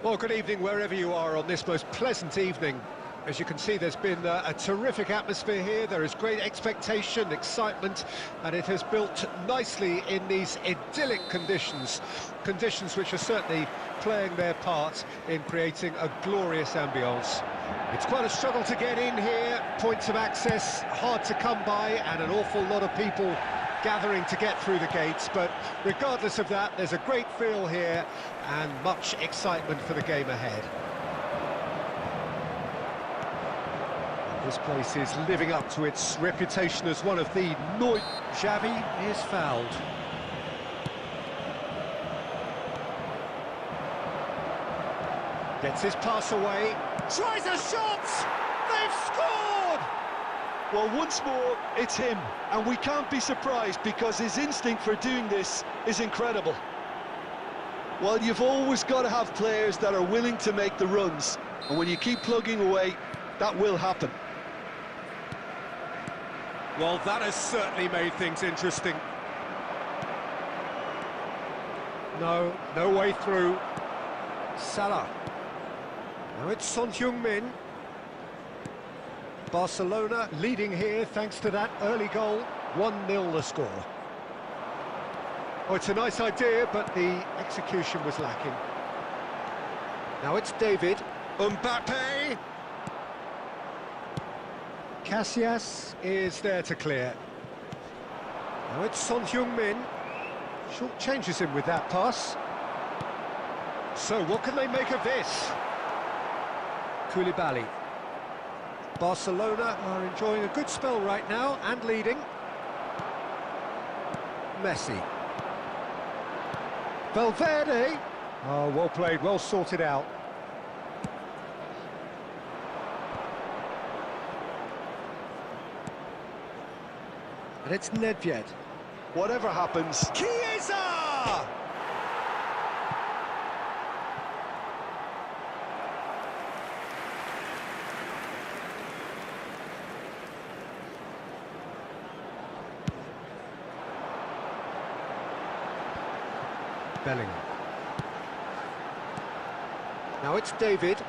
Well, good evening wherever you are on this most pleasant evening. As you can see, there's been a terrific atmosphere here. There is great expectation, excitement, and it has built nicely in these idyllic conditions. Conditions which are certainly playing their part in creating a glorious ambience. It's quite a struggle to get in here, points of access hard to come by, and an awful lot of people gathering to get through the gates, but regardless of that, there's a great feel here and much excitement for the game ahead. This place is living up to its reputation as one of the noise. Xavi is fouled. Gets his pass away, tries a shot! They've scored! Well, once more, it's him, and we can't be surprised because his instinct for doing this is incredible. Well, you've always got to have players that are willing to make the runs, and when you keep plugging away, that will happen. Well, that has certainly made things interesting. No way through. Salah. Now it's Son Heung-min. Barcelona leading here thanks to that early goal. 1-0 the score. Oh, it's a nice idea, but the execution was lacking. Now it's David. Mbappe! Casillas is there to clear. Now it's Son Heung-min. Short changes him with that pass. So what can they make of this? Koulibaly. Barcelona are enjoying a good spell right now and leading. Messi. Valverde. Oh, well played, well sorted out. And it's Nedved. Whatever happens... Chiesa! Bellingham. Now it's David.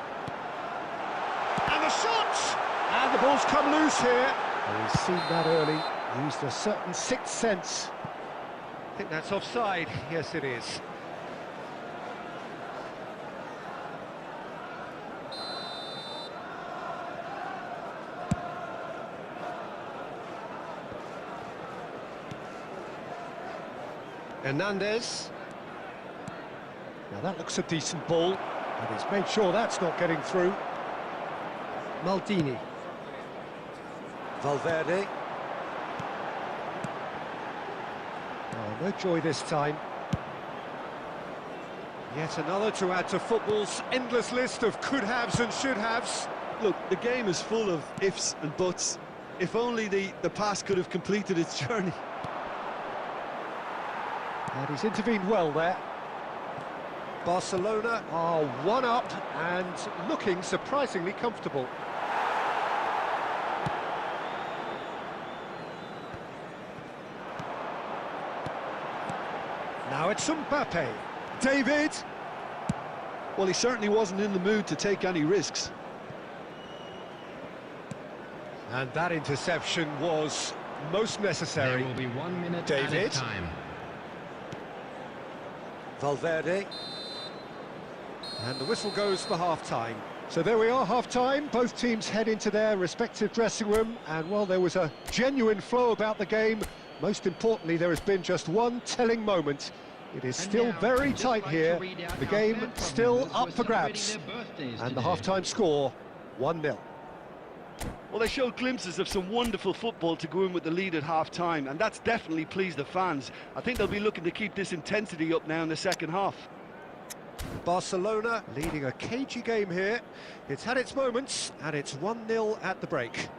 And the shot! And the ball's come loose here. Oh, he's seen that early. Used a certain sixth sense. I think that's offside. Yes, it is. Hernandez. Now that looks a decent ball, but he's made sure that's not getting through. Maldini. Valverde. Oh, no joy this time. Yet another to add to football's endless list of could-haves and should-haves. Look, the game is full of ifs and buts. If only the pass could have completed its journey. And he's intervened well there. Barcelona are one up and looking surprisingly comfortable. Now it's Mbappe. David. Well, he certainly wasn't in the mood to take any risks. And that interception was most necessary. There will be 1 minute David. added time. Valverde. And the whistle goes for half-time. So there we are, half-time. Both teams head into their respective dressing room. And, well, there was a genuine flow about the game. Most importantly, there has been just one telling moment. It is still very tight here. The game still up for grabs. And the half-time score, 1-0. Well, they showed glimpses of some wonderful football to go in with the lead at half-time, and that's definitely pleased the fans. I think they'll be looking to keep this intensity up now in the second half. Barcelona leading a cagey game here. It's had its moments, and it's 1-0 at the break.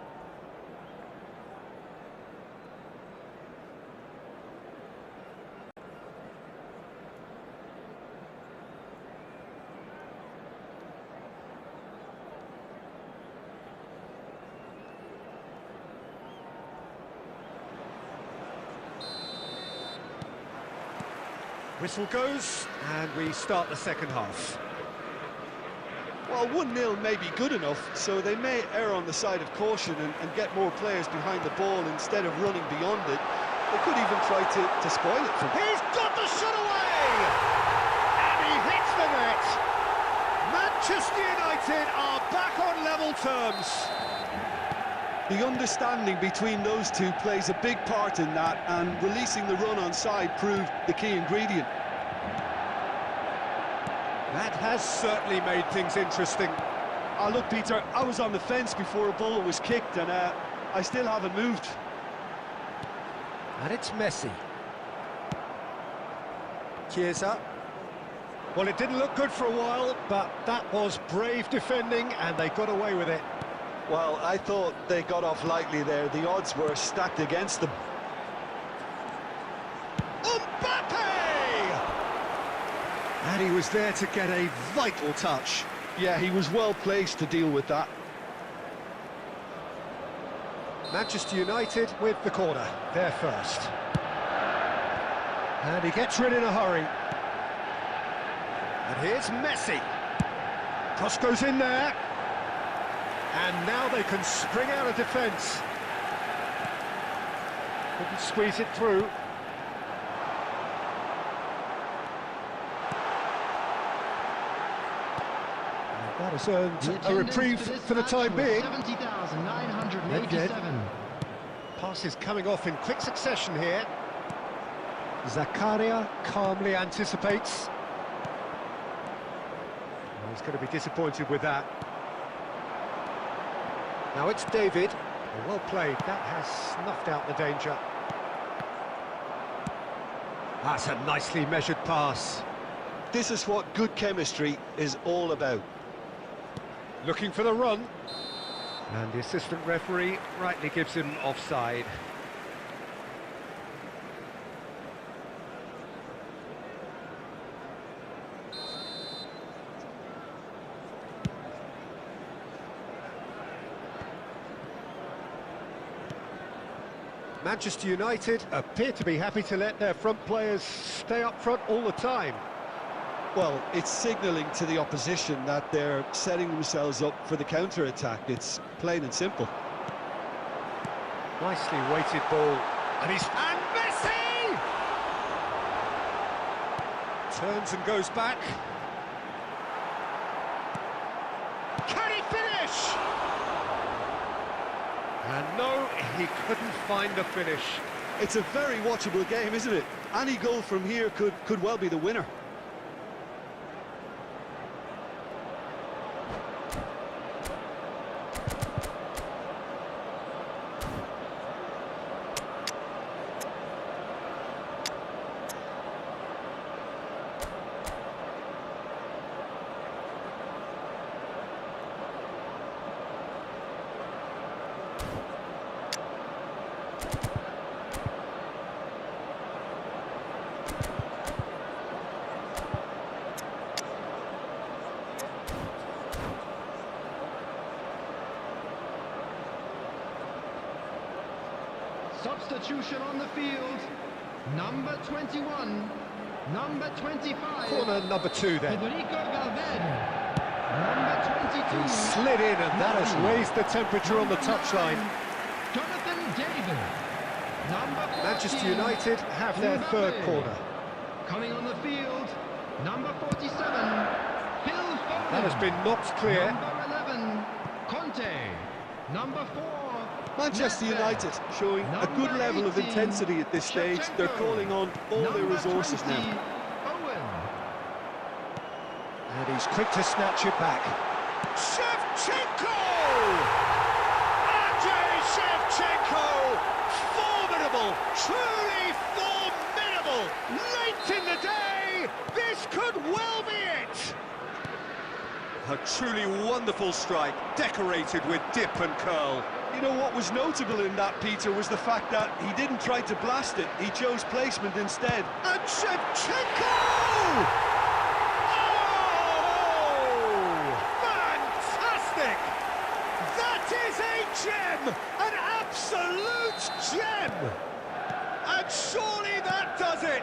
Whistle goes, and we start the second half. Well, 1-0 may be good enough, so they may err on the side of caution and get more players behind the ball instead of running beyond it. They could even try to spoil it for them. He's got the shot away! And he hits the net! Manchester United are back on level terms. The understanding between those two plays a big part in that, and releasing the run on side proved the key ingredient. That has certainly made things interesting. Oh, look, Peter, I was on the fence before a ball was kicked, and I still haven't moved. And it's Messi. Chiesa. Well, it didn't look good for a while, but that was brave defending, and they got away with it. Well, I thought they got off lightly there. The odds were stacked against them. Mbappe! And he was there to get a vital touch. Yeah, he was well placed to deal with that. Manchester United with the corner, they're first. And he gets rid in a hurry. And here's Messi. Cross goes in there. And now they can spring out of defence. Couldn't squeeze it through. That has earned a reprieve for the time being. 70,987. Passes coming off in quick succession here. Zakaria calmly anticipates. Oh, he's going to be disappointed with that. Now it's David. Well played. That has snuffed out the danger. That's a nicely measured pass. This is what good chemistry is all about. Looking for the run. And the assistant referee rightly gives him offside. Manchester United appear to be happy to let their front players stay up front all the time. Well, it's signalling to the opposition that they're setting themselves up for the counter-attack. It's plain and simple. Nicely weighted ball. And Messi! Turns and goes back. Can he finish? And no, he couldn't find the finish. It's a very watchable game, isn't it? Any goal from here could well be the winner. Substitution on the field. Number 21. Number 25. Corner number 2 then. Federico Valverde. Number 22. He slid in and that has raised the temperature on the touchline. Jonathan David. Number 14. Manchester United have their third corner. Coming on the field. Number 47. Phil Foden. That has been knocked clear. Number 11. Conte. Number 4. Manchester United showing a good level of intensity at this stage. They're calling on all their resources now. And he's quick to snatch it back. Shevchenko! Andrei Shevchenko! Formidable! Truly formidable! Late in the day, this could well be it! A truly wonderful strike, decorated with dip and curl. You know what was notable in that, Peter, was the fact that he didn't try to blast it. He chose placement instead. And Shevchenko! Oh! Fantastic! That is a gem! An absolute gem! And surely that does it!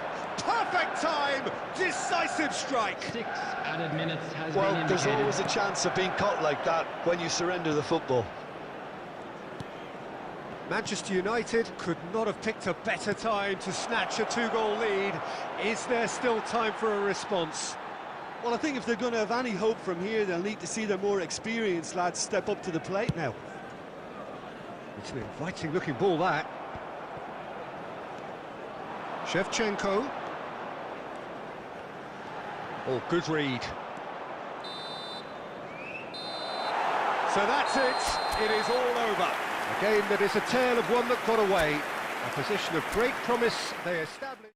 perfect time, decisive strike. 6 added minutes has Well, been there's indicated. always a chance of being caught like that when you surrender the football. Manchester United could not have picked a better time to snatch a 2-goal lead. Is there still time for a response? Well, I think if they're going to have any hope from here, they'll need to see their more experienced lads step up to the plate now. It's an inviting-looking ball, that. Shevchenko. Oh, good read. So that's it. It is all over. A game that is a tale of one that got away. A position of great promise they established.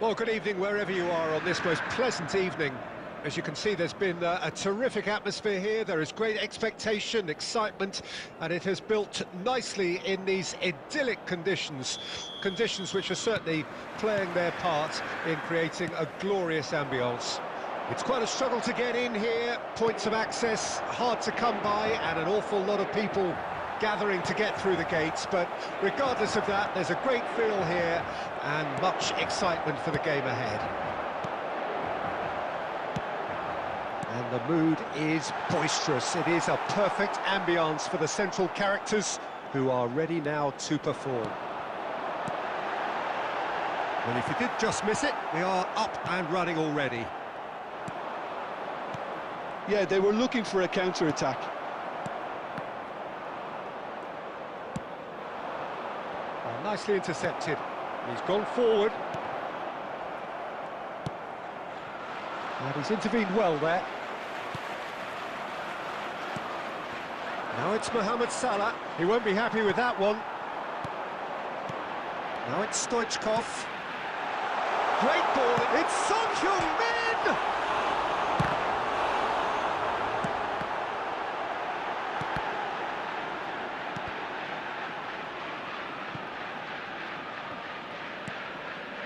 Well, good evening wherever you are on this most pleasant evening. As you can see, there's been a terrific atmosphere here. There is great expectation, excitement, and it has built nicely in these idyllic conditions. Conditions which are certainly playing their part in creating a glorious ambience. It's quite a struggle to get in here, points of access hard to come by, and an awful lot of people gathering to get through the gates, but regardless of that, there's a great feel here and much excitement for the game ahead. And the mood is boisterous. It is a perfect ambience for the central characters who are ready now to perform. Well, if you did just miss it, we are up and running already. Yeah, they were looking for a counter-attack. Nicely intercepted. He's gone forward. And he's intervened well there. Now it's Mohamed Salah. He won't be happy with that one. Now it's Stoichkov. Great ball. It's Son Heung-min!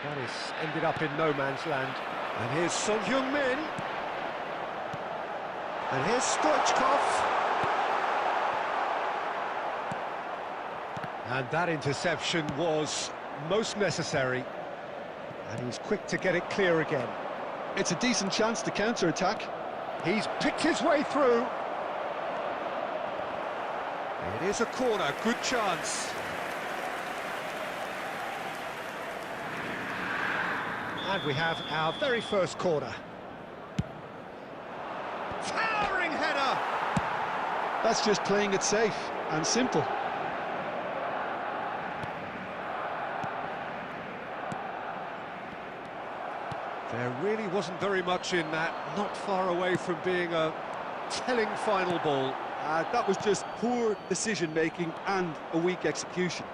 That is ended up in no man's land. And here's Son Heung-min. And here's Stoichkov. And that interception was most necessary. And he's quick to get it clear again. It's a decent chance to counter-attack. He's picked his way through. It is a corner, good chance. And we have our very first corner. Towering header! That's just playing it safe and simple. There really wasn't very much in that, not far away from being a telling final ball. That was just poor decision-making and a weak execution.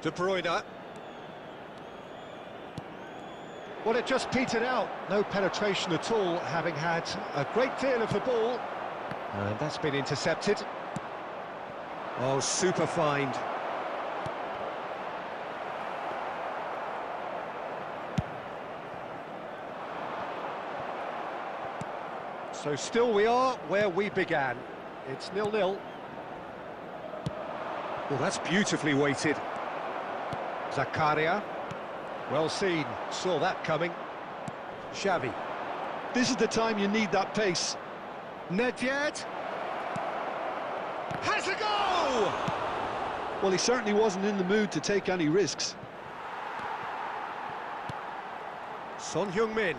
De Bruyne. Well, it just petered out. No penetration at all, having had a great deal of the ball. And that's been intercepted. Oh, super find. So still we are where we began. It's 0-0. Well, that's beautifully weighted. Zakaria. Well seen, saw that coming. Xavi. This is the time you need that pace. Nedved. Has a go! Well, he certainly wasn't in the mood to take any risks. Son Heung-min.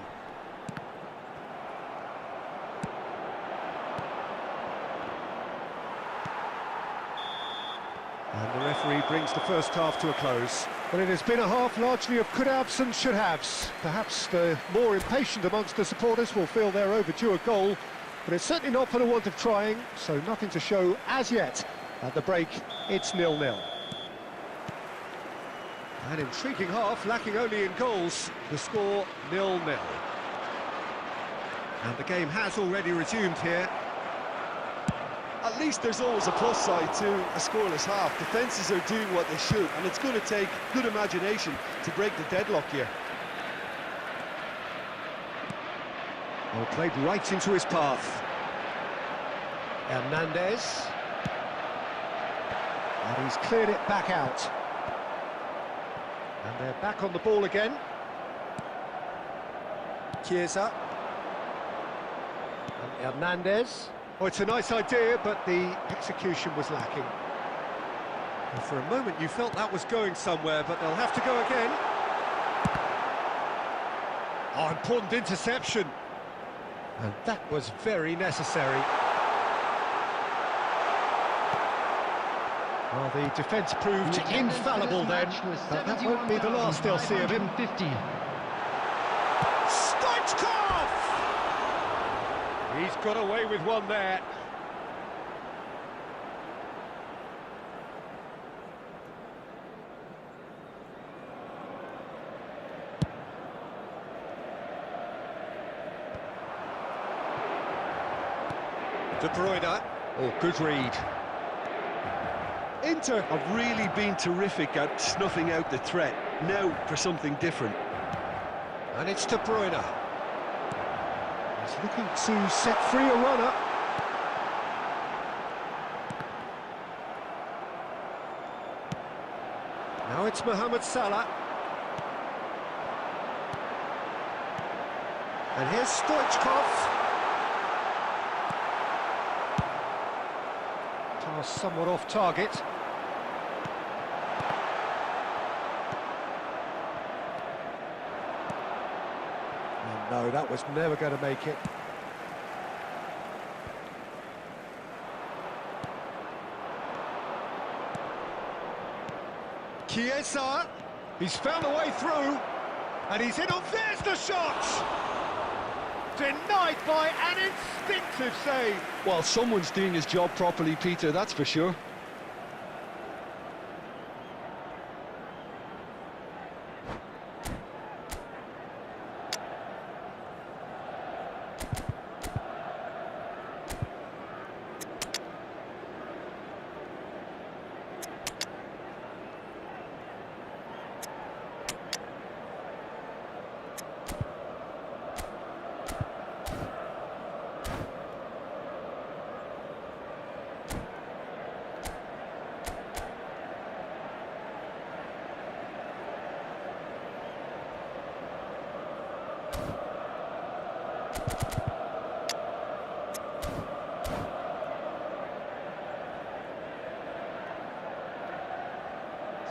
And the referee brings the first half to a close. Well, it has been a half largely of could-haves and should-haves. Perhaps the more impatient amongst the supporters will feel they're overdue a goal, but it's certainly not for the want of trying, so nothing to show as yet. At the break, it's 0-0. An intriguing half, lacking only in goals. The score 0-0. And the game has already resumed here. At least there's always a plus side to a scoreless half. Defences are doing what they should, and it's going to take good imagination to break the deadlock here. Well, played right into his path. Hernandez. And he's cleared it back out. And they're back on the ball again. Chiesa. And Hernandez. Oh, it's a nice idea, but the execution was lacking. And for a moment you felt that was going somewhere, but they'll have to go again. Oh, important interception. And that was very necessary. Well, the defence proved infallible then, but that won't be the last they'll see of him. Stoichkov! He's got away with one there. De Bruyne. Oh, good read. Inter have really been terrific at snuffing out the threat. Now for something different. And it's De Bruyne. He's looking to set free a runner. Now it's Mohamed Salah. And here's Stoichkov. Pass somewhat off target. Oh, no, that was never going to make it. Chiesa, he's found a way through, and he's in on, there's the shot! Denied by an instinctive save. Well, someone's doing his job properly, Peter, that's for sure.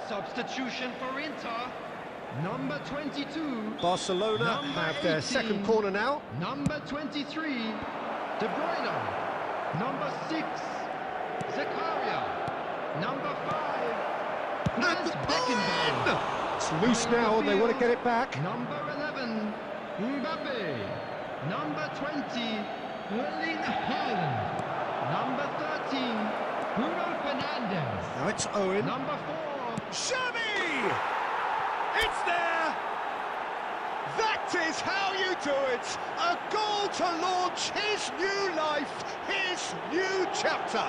Substitution for Inter. Number 22. Barcelona Number have their 18. second corner now. Number 23. De Bruyne. Number 6. Zakaria. Number 5. Franz Beckenbauer. It's loose now and they want to get it back. Number 11. Mbappe. Number 20. Erling Haaland. Number 13. Bruno Fernandes. Now it's Owen. Number 4. Xavi! It's there! That is how you do it! A goal to launch his new life, his new chapter!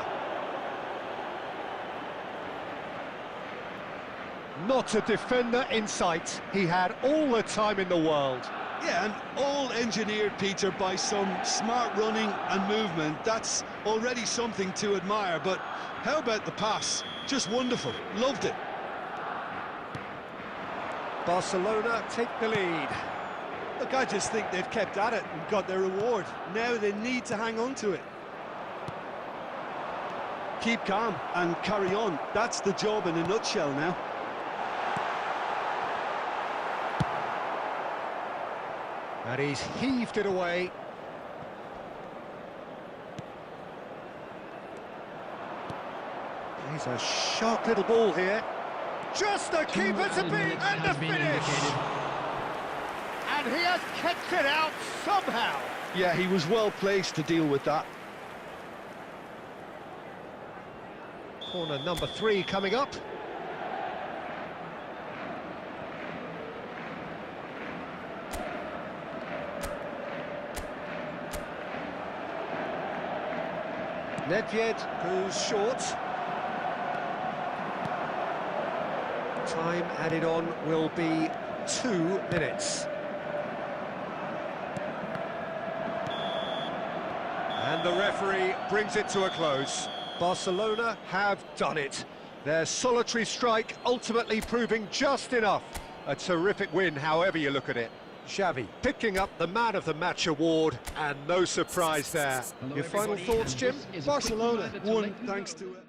Not a defender in sight. He had all the time in the world. Yeah, and all engineered, Peter, by some smart running and movement. That's already something to admire, but how about the pass? Just wonderful. Loved it. Barcelona take the lead. Look, I just think they've kept at it and got their reward. Now they need to hang on to it. Keep calm and carry on. That's the job in a nutshell now. And he's heaved it away. He's a sharp little ball here. Just the keeper to beat and the finish. And he has kept it out somehow. Yeah, he was well placed to deal with that. Corner number 3 coming up. Nedved goes short. Time added on will be 2 minutes. And the referee brings it to a close. Barcelona have done it. Their solitary strike ultimately proving just enough. A terrific win, however you look at it. Xavi picking up the Man of the Match award, and no surprise there. Hello, Your final everybody, thoughts, and Jim? this is a quick Barcelona reminder to won let you thanks know- to it.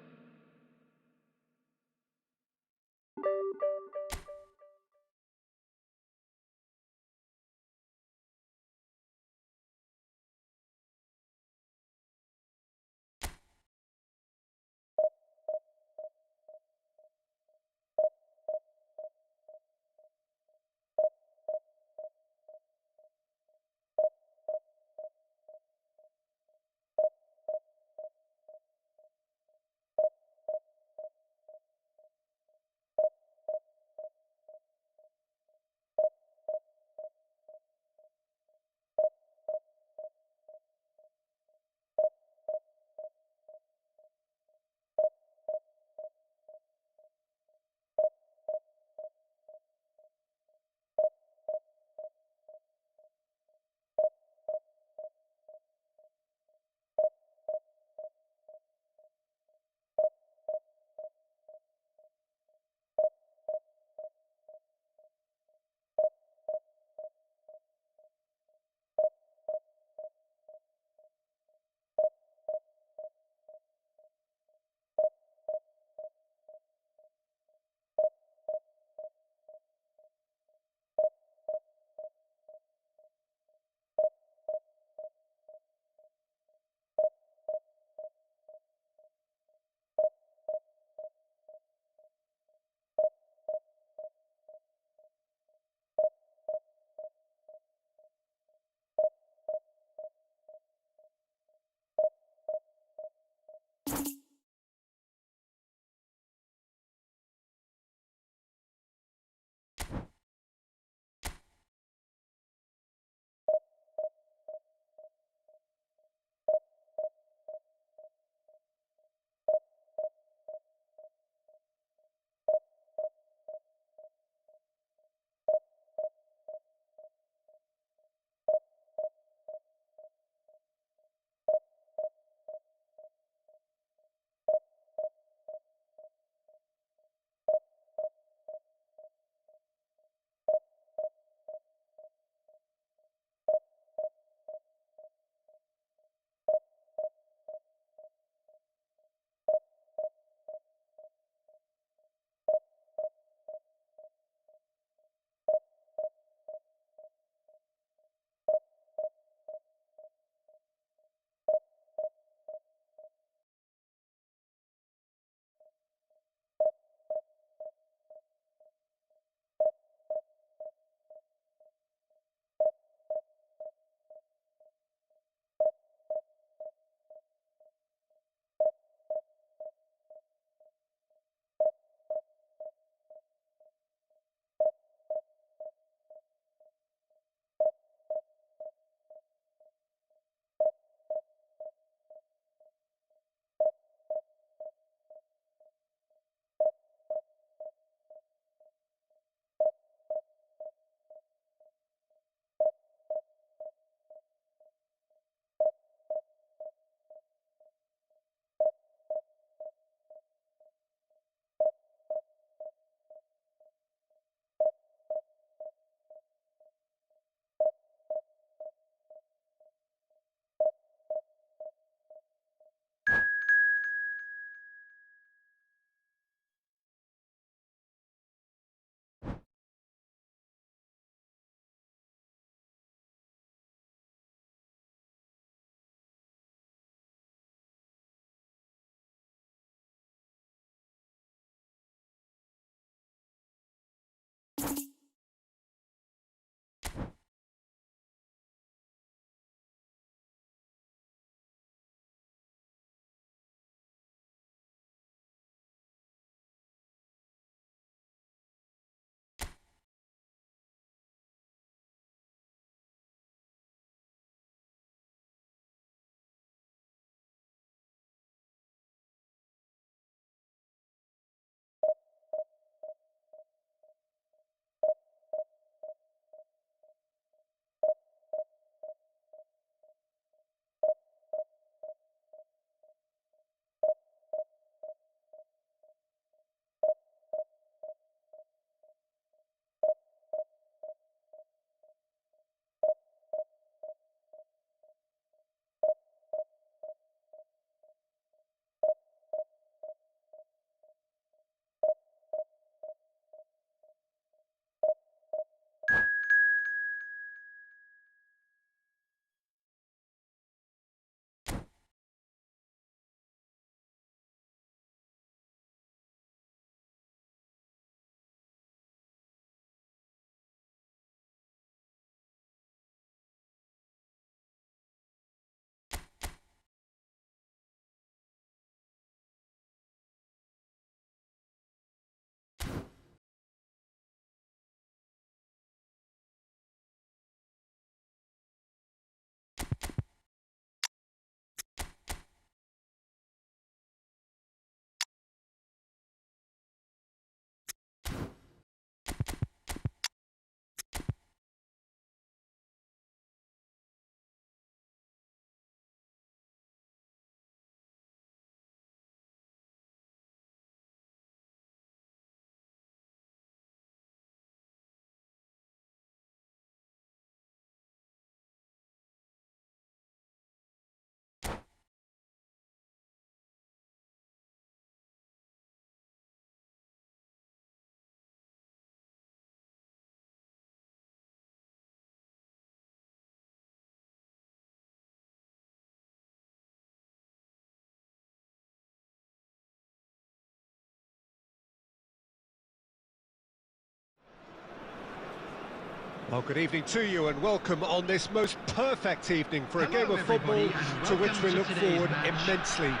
Well, good evening to you and welcome on this most perfect evening for a game of football to which we look forward immensely.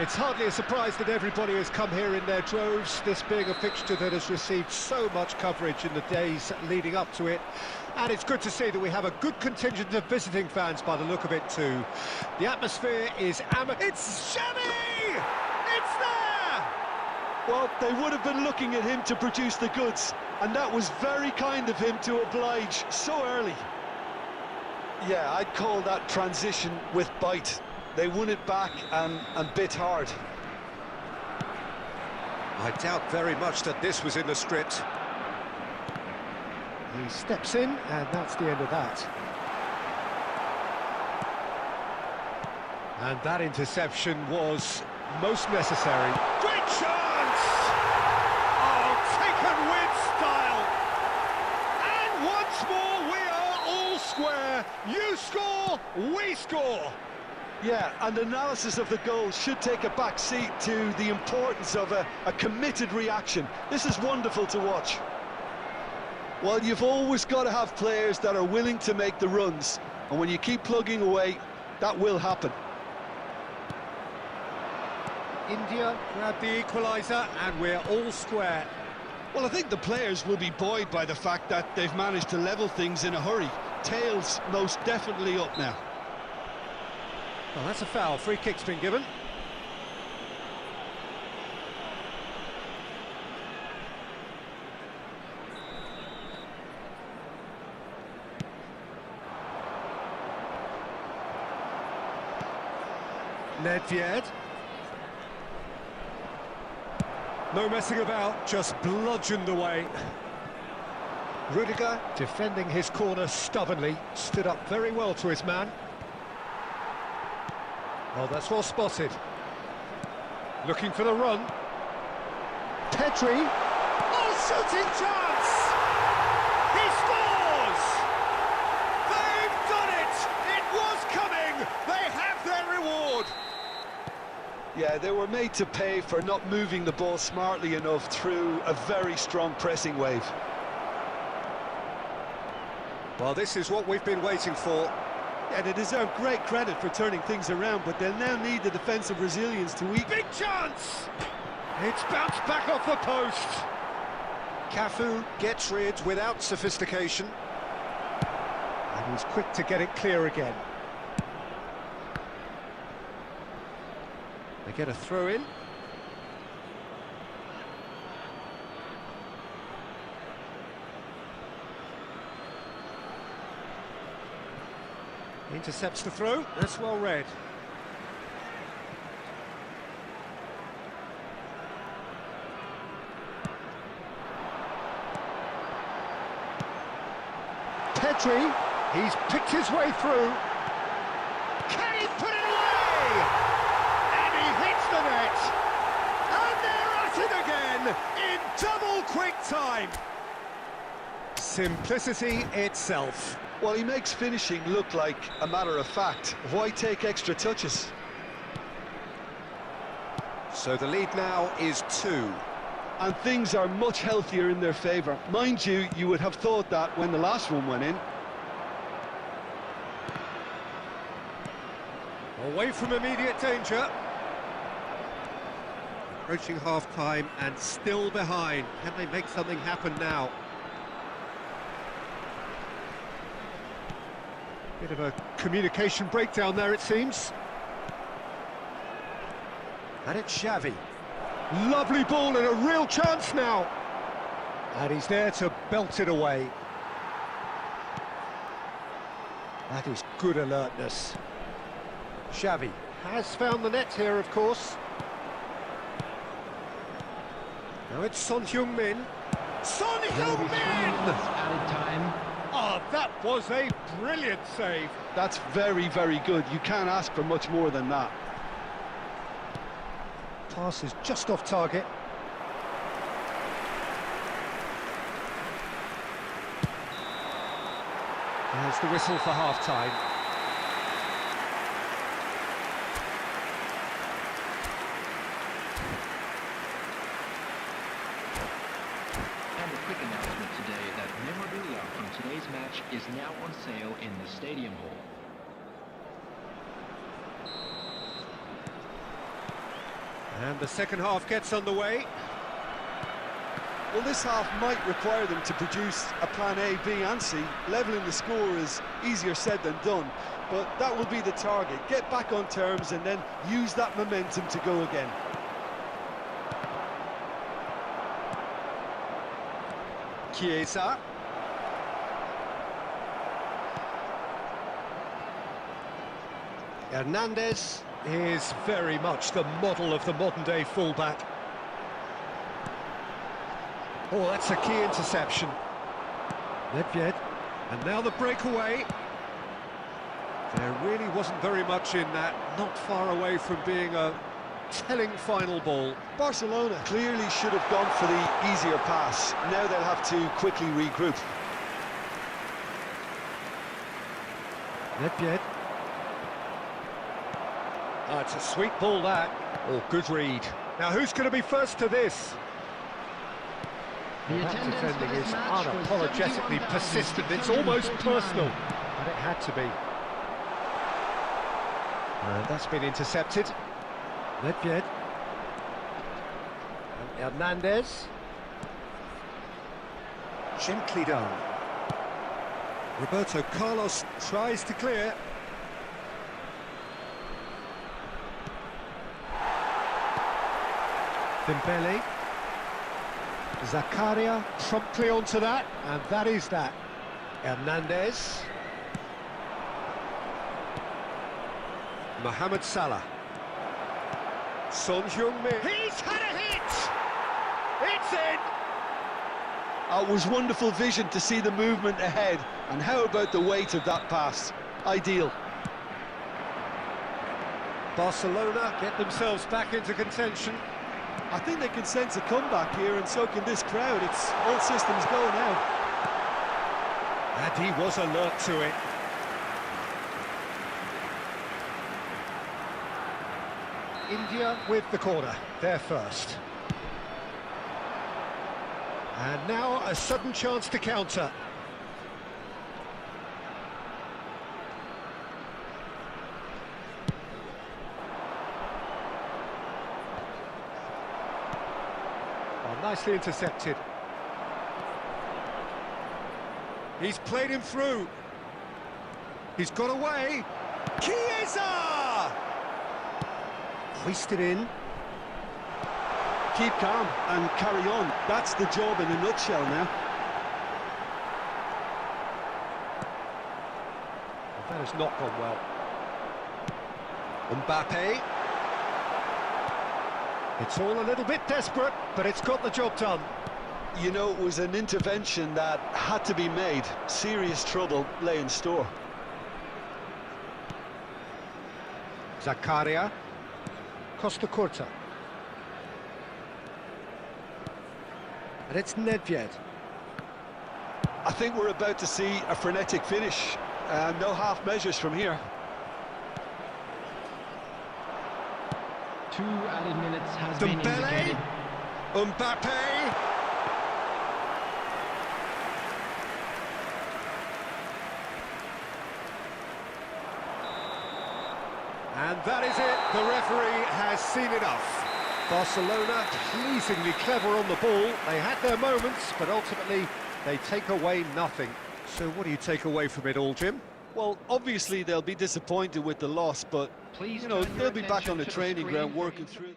It's hardly a surprise that everybody has come here in their droves, this being a fixture that has received so much coverage in the days leading up to it. And it's good to see that we have a good contingent of visiting fans by the look of it too. The atmosphere is It's Xavi! It's there! Well, they would have been looking at him to produce the goods, and that was very kind of him to oblige so early. Yeah, I'd call that transition with bite. They won it back and bit hard. I doubt very much that this was in the script. He steps in, and that's the end of that. And that interception was most necessary. Great chance! Oh, taken with style! And once more, we are all square. You score, we score. Yeah, and analysis of the goal should take a back seat to the importance of a committed reaction. This is wonderful to watch. Well, you've always got to have players that are willing to make the runs, and when you keep plugging away, that will happen. India grabbed the equaliser, and we're all square. Well, I think the players will be buoyed by the fact that they've managed to level things in a hurry. Tails most definitely up now. Well, that's a foul. Free kick's been given. Nedved. No messing about, just bludgeoned away. Rudiger, defending his corner stubbornly, stood up very well to his man. Oh, that's well spotted. Looking for the run. Petri. Oh, shooting chance! He scores! They've done it! It was coming! They have their reward! Yeah, they were made to pay for not moving the ball smartly enough through a very strong pressing wave. Well, this is what we've been waiting for. Yeah, they deserve great credit for turning things around, but they'll now need the defensive resilience to weaken. Big chance! It's bounced back off the post. Cafu gets rid without sophistication. And he's quick to get it clear again. They get a throw in. Intercepts the throw, that's well read. Petri, he's picked his way through. Can he put it away? And he hits the net. And they're at it again in double quick time. Simplicity itself. Well, he makes finishing look like a matter of fact. Why take extra touches? So the lead now is 2. And things are much healthier in their favour. Mind you, you would have thought that when the last one went in. Away from immediate danger. Approaching half-time and still behind. Can they make something happen now? Bit of a communication breakdown there, it seems. And it's Xavi. Lovely ball and a real chance now. And he's there to belt it away. That is good alertness. Xavi has found the net here, of course. Now it's Son Heung-min. Son Heung-min! Added time. Oh, that was a brilliant save. That's very, very good. You can't ask for much more than that. Pass is just off target. There's the whistle for half-time. And a quick announcement today that memorabilia from today's match on sale in the stadium hall. And the second half gets underway. Well, this half might require them to produce a plan A, B and C. Levelling the score is easier said than done, but that will be the target. Get back on terms and then use that momentum to go again. Chiesa. Hernandez is very much the model of the modern-day fullback. Oh, that's a key interception. Nedved, and now the breakaway. There really wasn't very much in that, not far away from being a telling final ball. Barcelona clearly should have gone for the easier pass. Now they'll have to quickly regroup. Nedved. Oh, it's a sweet ball, that. Oh, good read. Now, who's going to be first to this? The Well, that attendance for defending this is match was unapologetically persistent. It's almost 71,659. personal, and it had to be. And that's been intercepted. Nedved. And Hernandez. Gently done. Roberto Carlos tries to clear. Dembele. Zakaria promptly onto that, and that is that. Hernandez. Mohamed Salah. Son Heung-min. He's had a hit! It's in! It was wonderful vision to see the movement ahead, and how about the weight of that pass? Ideal. Barcelona get themselves back into contention. I think they can sense a comeback here, and so can this crowd. It's all systems go now. And he was alert to it. India with the corner, they're first. And now a sudden chance to counter. Oh, nicely intercepted. He's played him through. He's got away. Chiesa! Hoisted in. Keep calm and carry on. That's the job in a nutshell now. Well, that has not gone well. Mbappe. It's all a little bit desperate, but it's got the job done. You know, it was an intervention that had to be made. Serious trouble lay in store. Zakaria. Costa Curta. And it's Nedved. I think we're about to see a frenetic finish. No half measures from here. 2 added minutes has been Dembele. indicated. Mbappe. And that is it. The referee has seen enough. Barcelona pleasingly clever on the ball. They had their moments, but ultimately they take away nothing. So what do you take away from it all, Jim? Well, obviously they'll be disappointed with the loss, but Please you know, turn your they'll be back attention on the to the training screen ground for working through.